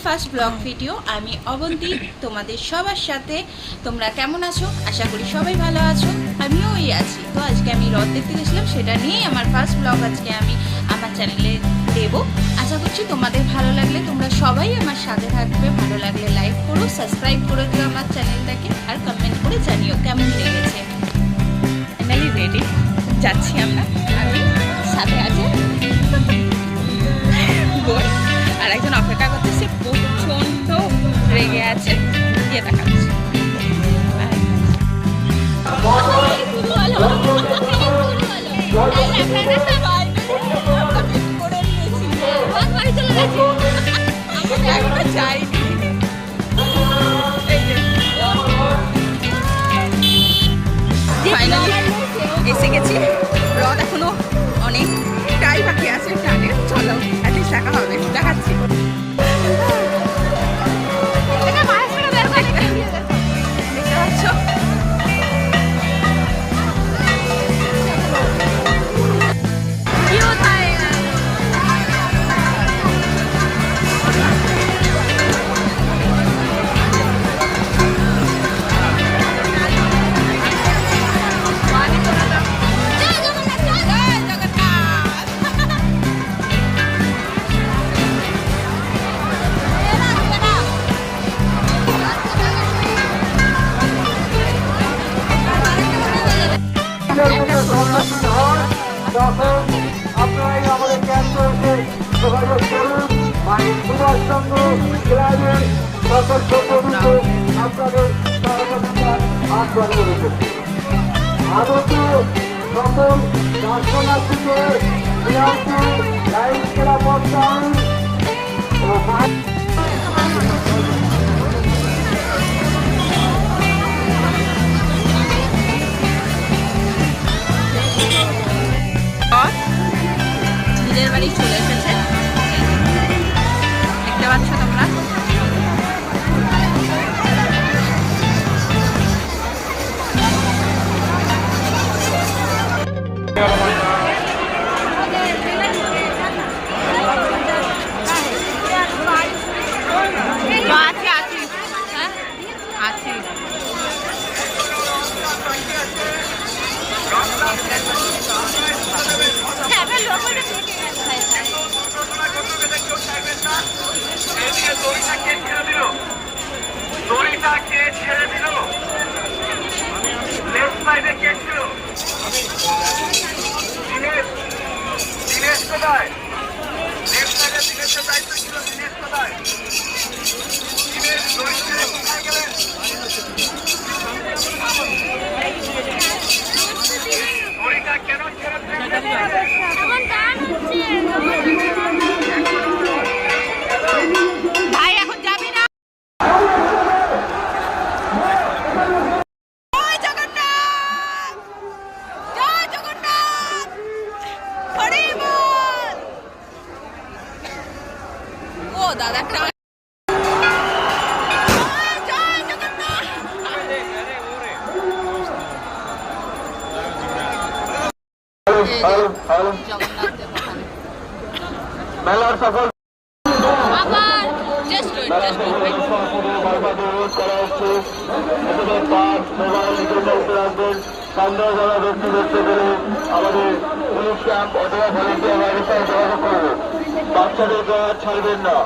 First blog video. আমি অবন্তী, তোমাদের সবার সাথে। তোমরা কেমন আছো? আশা করি সবাই ভালো আছো, আমিও আছি। তো আজকে আমি হ্রদ দেখতে গেছিলাম, সেটা নিয়েই আমার ফার্স্ট ব্লগ আজকে আমি আমার চ্যানেলে দেবো। আশা করছি তোমাদের ভালো লাগলে তোমরা সবাই আমার সাথে থাকবে। ভালো লাগলে লাইক করো, সাবস্ক্রাইব করে দিও আমার চ্যানেলটাকে, আর কমেন্ট করে জানিও কেমন লেগেছে। ফাইনালি রেডি, যাচ্ছি আমরা। আমি সাথে আছে গোল, আর একজন অপেক্ষা করতেছে, প্রচন্ড রেগে আছে, গিয়ে দেখাচ্ছি। ফাইনালি এসে গেছি। হ্রদ এখনো অনেকটাই বাকি আছে, টানে চলো অ্যাটলিস্ট দেখা হবে, দেখাচ্ছি। দেখতে পাচ্ছ আপনারাই আমাদের ক্যাম্পে যোগাযোগ করুন। সুভাষচন্দ্র ক্লাবের সদস্য আপনাদের সহযোগিতা আগ্রহ রেখেছে। আগত সকল দর্শনার্থীকে লাইন নিরাপত্তা ও নিজের বাড়ি চলে এসেছে, দেখতে পাচ্ছ তোমরা। আছি হ্যাঁ আছি। দড়িটা কে ছেড়ে দিল? লেফট সাইডে কে ছিল? দিনেশ কোথায়? লেফট সাইডে দিনেশের দায়িত্ব ছিল। দিনেশ কোথায়? দিনেশ দড়ি ছেড়ে কোথায় গেলেন? দড়িটা কেন ছেড়ে দিলেন? ভাই এখন যাবি না? জয় জগন্নাথ, জয় জগন্নাথ, হরি বল। ও দাদা একটা জয় জগন্নাথ। জগন্নাথ দেব ওখানে। মেলার সকল আবার জাস্ট সন্দেহজনক ব্যক্তি দেখতে পেলে আমাদের পুলিশ ক্যাম্প অথবা ভলেন্টিয়ার বাহিনীর সাথে যোগাযোগ করবেন। বাচ্চাদেরকে ছাড়বেন না।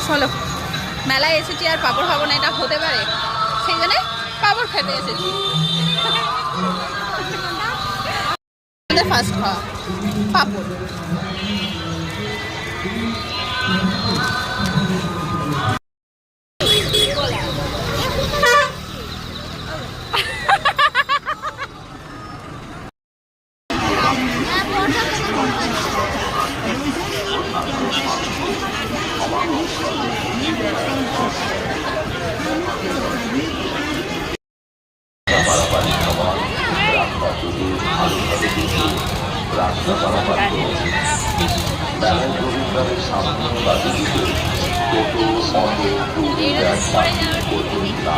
চলো, মেলায় এসেছি আর পাঁপড় খাবো না, এটা হতে পারে? সেই জন্য পাঁপড় খেতে এসেছি। আমাদের ফার্স্ট খাওয়া পাঁপড়। ভালোভাবে দেখে রাস্তা পারাপার করুন। মেলায় প্রবেশদ্বারের সামনে বাদিকে টোটো, অটো, টু হুইলার পার্কিং করবেন না।